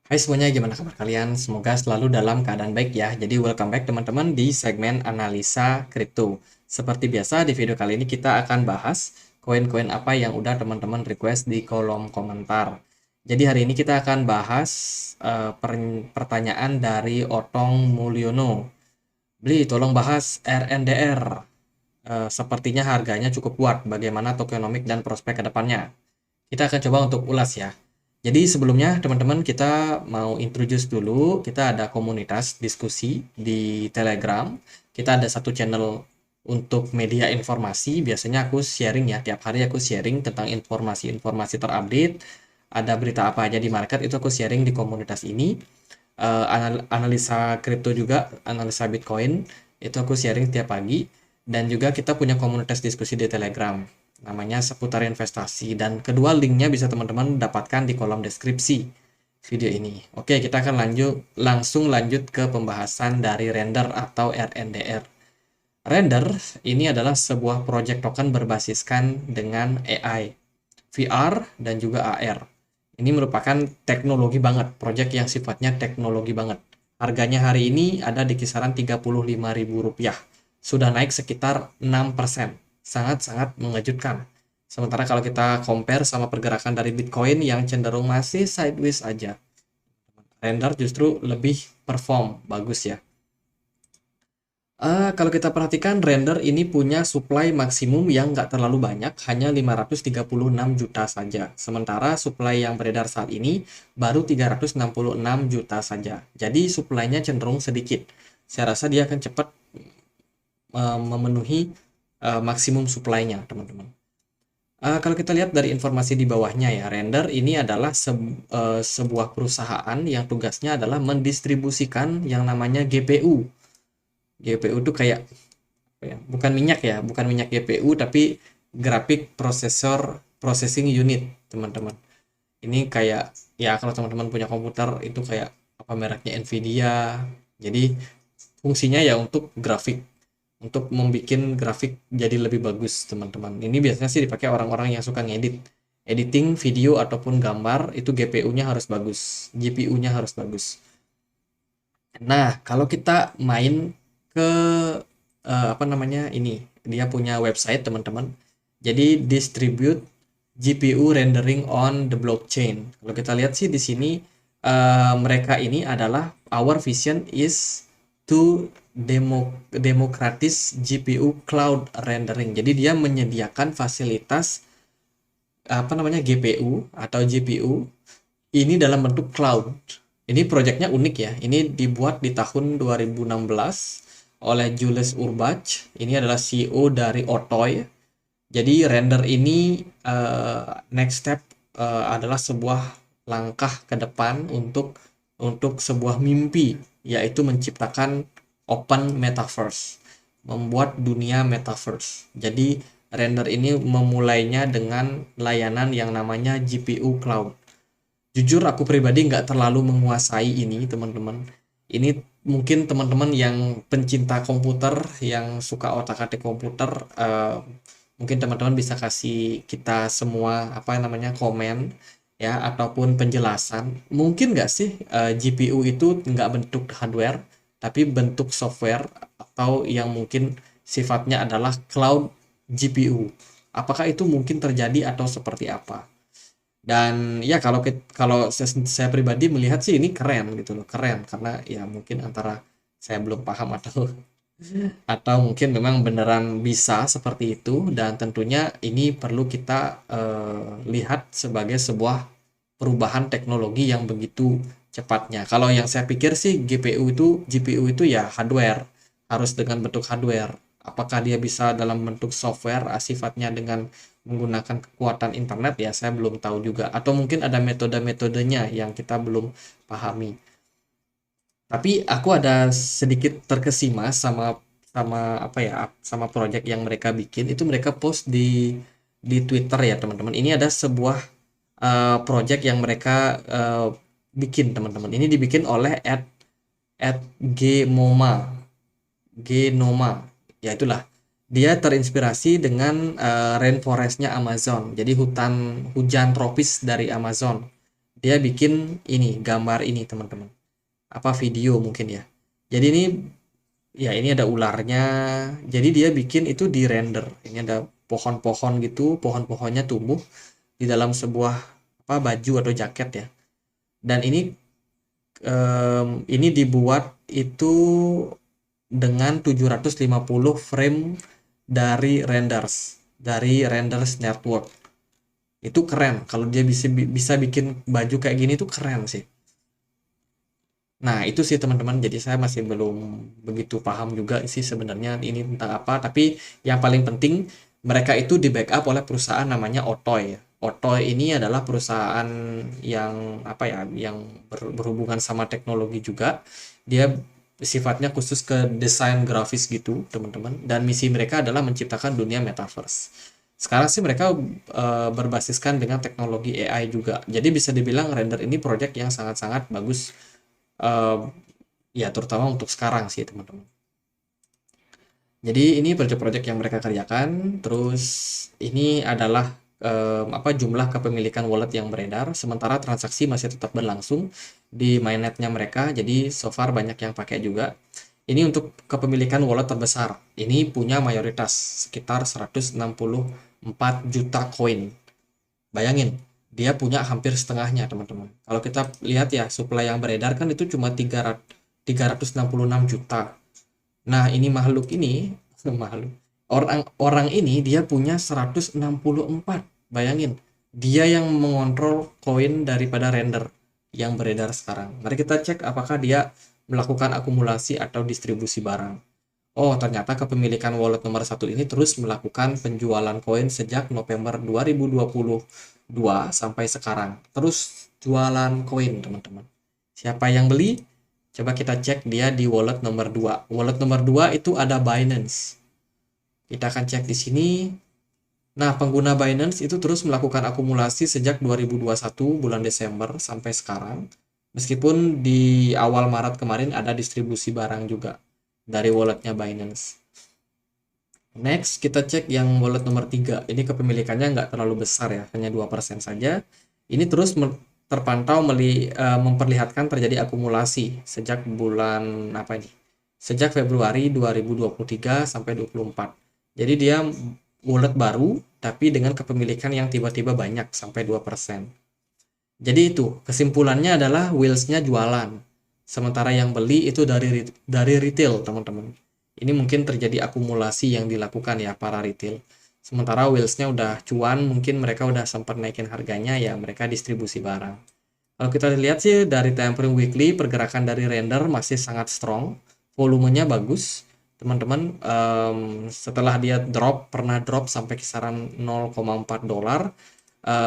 Hai semuanya, gimana kabar kalian? Semoga selalu dalam keadaan baik ya. Jadi welcome back teman-teman di segmen analisa kripto. Seperti biasa di video kali ini kita akan bahas koin-koin apa yang udah teman-teman request di kolom komentar. Jadi hari ini kita akan bahas pertanyaan dari Otong Mulyono. Beli, tolong bahas RNDR. Sepertinya harganya cukup kuat. Bagaimana tokenomik dan prospek ke depannya? Kita akan coba untuk ulas ya. Jadi sebelumnya teman-teman kita mau introduce dulu, kita ada komunitas diskusi di Telegram. Kita ada satu channel untuk media informasi, biasanya aku sharing ya, tiap hari aku sharing tentang informasi-informasi terupdate, ada berita apa aja di market, itu aku sharing di komunitas ini. Analisa kripto juga, analisa Bitcoin, itu aku sharing tiap pagi. Dan juga kita punya komunitas diskusi di Telegram namanya seputar investasi, dan kedua linknya bisa teman-teman dapatkan di kolom deskripsi video ini. Oke, kita akan langsung lanjut ke pembahasan dari render atau RNDR. Render ini adalah sebuah project token berbasiskan dengan AI, VR, dan juga AR. Ini merupakan teknologi banget, project yang sifatnya teknologi banget. Harganya hari ini ada di kisaran Rp35.000. Sudah naik sekitar 6%. Sangat-sangat mengejutkan. Sementara kalau kita compare sama pergerakan dari Bitcoin yang cenderung masih sideways aja, Render justru lebih perform bagus ya. Kalau kita perhatikan render ini punya supply maksimum yang nggak terlalu banyak, hanya 536 juta saja. Sementara supply yang beredar saat ini baru 366 juta saja. Jadi supply-nya cenderung sedikit. Saya rasa dia akan cepat memenuhi maksimum supply-nya, teman-teman. Kalau kita lihat dari informasi di bawahnya ya, Render ini adalah sebuah perusahaan yang tugasnya adalah mendistribusikan yang namanya GPU. GPU itu kayak apa ya, bukan minyak ya, bukan minyak GPU tapi graphic processor processing unit, teman-teman. Ini kayak ya kalau teman-teman punya komputer itu kayak apa mereknya Nvidia. Jadi fungsinya ya untuk grafik, untuk membuat grafik jadi lebih bagus, teman-teman. Ini biasanya sih dipakai orang-orang yang suka ngedit. Editing video ataupun gambar itu GPU-nya harus bagus, GPU-nya harus bagus. Nah, kalau kita main ke apa namanya ini, dia punya website teman-teman. Jadi distribute GPU rendering on the blockchain. Kalau kita lihat sih di sini mereka ini adalah our vision is to democratize GPU cloud rendering. Jadi dia menyediakan fasilitas apa namanya GPU atau GPU ini dalam bentuk cloud. Ini proyeknya unik ya. Ini dibuat di tahun 2016 oleh Julius Urbach. Ini adalah CEO dari Otoy. Jadi render ini next step adalah sebuah langkah ke depan untuk sebuah mimpi, yaitu menciptakan open metaverse, membuat dunia metaverse. Jadi render ini memulainya dengan layanan yang namanya GPU cloud. Jujur aku pribadi nggak terlalu menguasai ini, teman-teman. Ini mungkin teman-teman yang pencinta komputer, yang suka otak-atik komputer, mungkin teman-teman bisa kasih kita semua apa namanya komen ya ataupun penjelasan. Mungkin nggak sih GPU itu nggak bentuk hardware, tapi bentuk software atau yang mungkin sifatnya adalah cloud GPU. Apakah itu mungkin terjadi atau seperti apa? Dan ya kalau saya pribadi melihat sih ini keren gitu loh, keren karena ya mungkin antara saya belum paham atau mungkin memang beneran bisa seperti itu, dan tentunya ini perlu kita lihat sebagai sebuah perubahan teknologi yang begitu cepatnya. Kalau yang saya pikir sih GPU itu ya hardware, harus dengan bentuk hardware. Apakah dia bisa dalam bentuk software sifatnya dengan menggunakan kekuatan internet ya saya belum tahu juga, atau mungkin ada metode-metodenya yang kita belum pahami. Tapi aku ada sedikit terkesima sama sama apa ya, sama project yang mereka bikin. Itu mereka post di Twitter ya, teman-teman. Ini ada sebuah project yang mereka bikin, teman-teman. Ini dibikin oleh at Gmoma. Genoma. Ya itulah. Dia terinspirasi dengan rainforestnya Amazon. Jadi hutan hujan tropis dari Amazon. dia bikin ini gambar ini teman-teman, apa video mungkin ya. Jadi ini ya ini ada ularnya, jadi dia bikin itu di render. Ini ada pohon-pohon gitu, pohon-pohonnya tumbuh di dalam sebuah apa baju atau jaket ya. Dan ini dibuat itu dengan 750 frame dari renders network. Itu keren kalau dia bisa bikin baju kayak gini tuh keren sih. Nah, itu sih teman-teman. Jadi saya masih belum begitu paham juga sih sebenarnya ini tentang apa. Tapi yang paling penting mereka itu di backup oleh perusahaan namanya Otoy. Otoy ini adalah perusahaan yang apa ya, yang berhubungan sama teknologi juga. Dia sifatnya khusus ke desain grafis gitu, teman-teman. Dan misi mereka adalah menciptakan dunia metaverse. Sekarang sih mereka berbasiskan dengan teknologi AI juga. Jadi bisa dibilang render ini project yang sangat-sangat bagus. eh, Ya terutama untuk sekarang sih teman-teman. Jadi ini proyek-proyek yang mereka kerjakan. Terus ini adalah apa jumlah kepemilikan wallet yang beredar. Sementara transaksi masih tetap berlangsung di mainnetnya mereka. Jadi so far banyak yang pakai juga. Ini untuk kepemilikan wallet terbesar. Ini punya mayoritas sekitar 164 juta koin. Bayangin, dia punya hampir setengahnya, teman-teman. Kalau kita lihat ya, supply yang beredar kan itu cuma 366 juta. Nah, ini makhluk ini, makhluk. Orang ini dia punya 164. Bayangin, dia yang mengontrol koin daripada render yang beredar sekarang. Mari kita cek apakah dia melakukan akumulasi atau distribusi barang. Oh, ternyata kepemilikan wallet nomor satu ini terus melakukan penjualan koin sejak November 2022 sampai sekarang. Terus jualan koin, teman-teman. Siapa yang beli? Coba kita cek dia di wallet nomor 2. Wallet nomor 2 itu ada Binance. Kita akan cek di sini. Nah, pengguna Binance itu terus melakukan akumulasi sejak 2021 bulan Desember sampai sekarang. Meskipun di awal Maret kemarin ada distribusi barang juga dari walletnya Binance. Next, kita cek yang wallet nomor 3. Ini kepemilikannya nggak terlalu besar ya, hanya 2% saja. Ini terus terpantau memperlihatkan terjadi akumulasi sejak bulan apa ini? Sejak Februari 2023 sampai 24. Jadi dia wallet baru tapi dengan kepemilikan yang tiba-tiba banyak sampai 2%. Jadi itu, kesimpulannya adalah wheels-nya jualan. Sementara yang beli itu dari retail, teman-teman. Ini mungkin terjadi akumulasi yang dilakukan ya para retail. Sementara wheels-nya udah cuan, mungkin mereka udah sempat naikin harganya ya mereka distribusi barang. Kalau kita lihat sih dari time frame weekly, pergerakan dari render masih sangat strong, volumenya bagus. Teman-teman, setelah dia pernah drop sampai kisaran 0,4 dolar,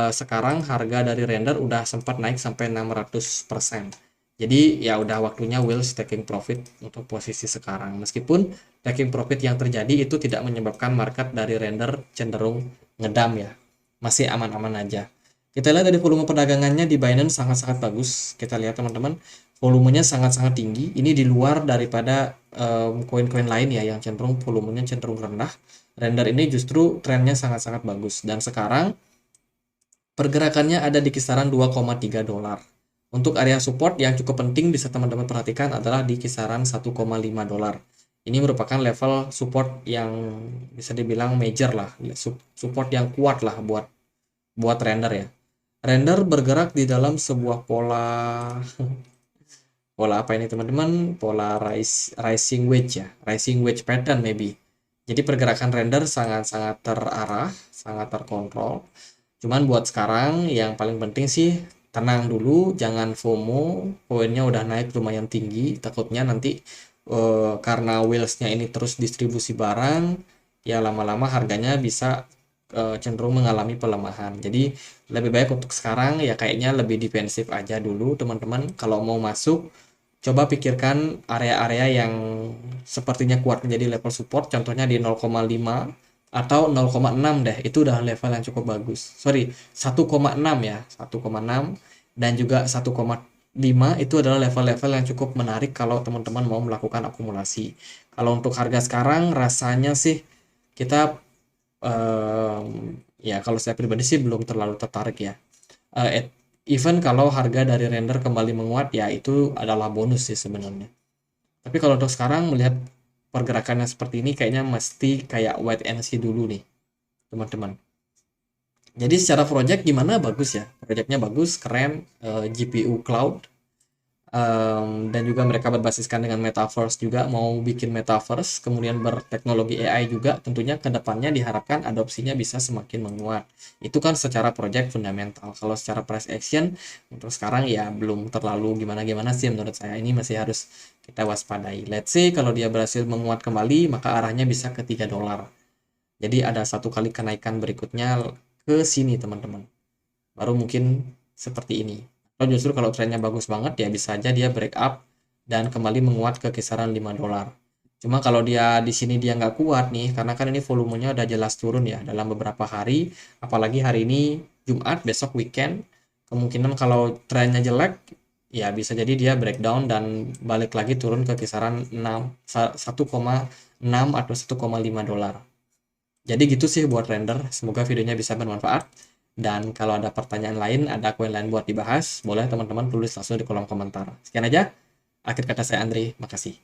sekarang harga dari render udah sempat naik sampai 600%. Jadi ya udah waktunya Wheels taking profit untuk posisi sekarang. Meskipun taking profit yang terjadi itu tidak menyebabkan market dari render cenderung ngedam ya. Masih aman-aman aja. Kita lihat dari volume perdagangannya di Binance sangat-sangat bagus. Kita lihat teman-teman, volumenya sangat-sangat tinggi. Ini di luar daripada koin-koin lain ya yang cenderung volumenya cenderung rendah. Render ini justru trennya sangat-sangat bagus. Dan sekarang pergerakannya ada di kisaran 2,3 dolar. Untuk area support yang cukup penting bisa teman-teman perhatikan adalah di kisaran 1,5 dolar. Ini merupakan level support yang bisa dibilang major lah, support yang kuat lah buat render ya. Render bergerak di dalam sebuah pola apa ini teman-teman? Pola rising wedge ya, rising wedge pattern maybe. Jadi pergerakan render sangat-sangat terarah, sangat terkontrol. Cuman buat sekarang yang paling penting sih tenang dulu, jangan FOMO. Koinnya udah naik lumayan tinggi, takutnya nanti karena wheelsnya ini terus distribusi barang, ya lama-lama harganya bisa cenderung mengalami pelemahan. Jadi lebih baik untuk sekarang ya kayaknya lebih defensif aja dulu teman-teman. Kalau mau masuk, coba pikirkan area-area yang sepertinya kuat menjadi level support, contohnya di 0,5 atau 0,6 deh, itu udah level yang cukup bagus. Sorry, 1,6 ya, 1,6 dan juga 1,5 itu adalah level-level yang cukup menarik kalau teman-teman mau melakukan akumulasi. Kalau untuk harga sekarang rasanya sih kita ya kalau saya pribadi sih belum terlalu tertarik ya. Even kalau harga dari render kembali menguat, ya itu adalah bonus sih sebenarnya. Tapi kalau untuk sekarang melihat pergerakannya seperti ini, kayaknya mesti kayak wait and see dulu nih, teman-teman. Jadi secara project gimana? Bagus ya. Projectnya bagus, keren, GPU cloud, dan juga mereka berbasiskan dengan metaverse juga, mau bikin metaverse, kemudian berteknologi AI juga, tentunya ke depannya diharapkan adopsinya bisa semakin menguat. Itu kan secara project fundamental. Kalau secara price action, untuk sekarang ya belum terlalu gimana-gimana sih menurut saya. Ini masih harus kita waspadai. Let's say kalau dia berhasil menguat kembali, maka arahnya bisa ke $3. Jadi ada satu kali kenaikan berikutnya ke sini teman-teman. Baru mungkin seperti ini. Atau justru kalau trennya bagus banget ya bisa aja dia break up dan kembali menguat ke kisaran $5. Cuma kalau dia di sini dia nggak kuat nih, karena kan ini volumenya udah jelas turun ya dalam beberapa hari, apalagi hari ini Jumat, besok weekend, kemungkinan kalau trennya jelek, ya bisa jadi dia breakdown dan balik lagi turun ke kisaran 1,6 atau $1,5. Jadi gitu sih buat render. Semoga videonya bisa bermanfaat. Dan kalau ada pertanyaan lain, ada koin lain buat dibahas, boleh teman-teman tulis langsung di kolom komentar. Sekian aja. Akhir kata saya Andri, makasih.